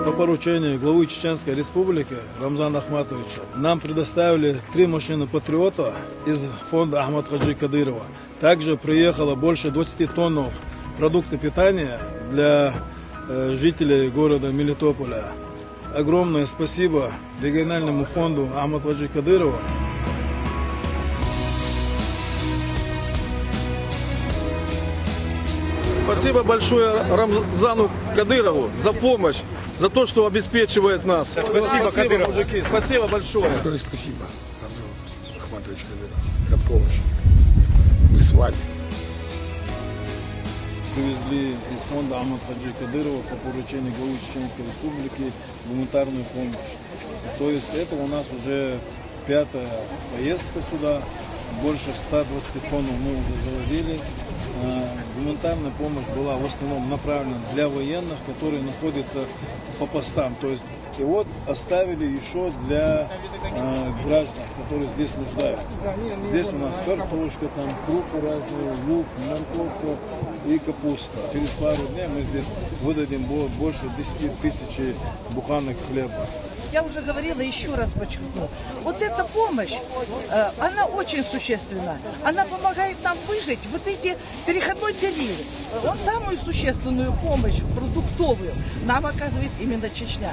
По поручению главы Чеченской Республики Рамзана Ахматовича нам предоставили 3 машины «Патриота» из фонда Ахмад Хаджи Кадырова. Также приехало больше 20 тонн продуктов питания для жителей города Мелитополя. Огромное спасибо региональному фонду Ахмад Хаджи Кадырова. Спасибо большое Рамзану Кадырову за помощь, за то, что обеспечивает нас. Спасибо, Кадыров. Мужики, спасибо большое. Спасибо, Рамзан Ахматович Кадыров, за помощь. Мы с вами. Привезли из фонда Ахмад Хаджи Кадырова по поручению главы Чеченской Республики гуманитарную помощь. То есть это у нас уже 5-я поездка сюда. Больше 120 тонн мы уже завозили. Гуманитарная помощь была в основном направлена для военных, которые находятся по постам. То есть и вот оставили еще для граждан, которые здесь нуждаются. Здесь у нас картошка, там крупы разные, лук, морковка и капуста. Через пару дней мы здесь выдадим больше 10 тысяч буханок хлеба. Я уже говорила, еще раз подчеркну. Вот эта помощь, она очень существенна. Она помогает нам выжить вот эти переходной период. Самую существенную помощь продуктовую нам оказывает именно Чечня.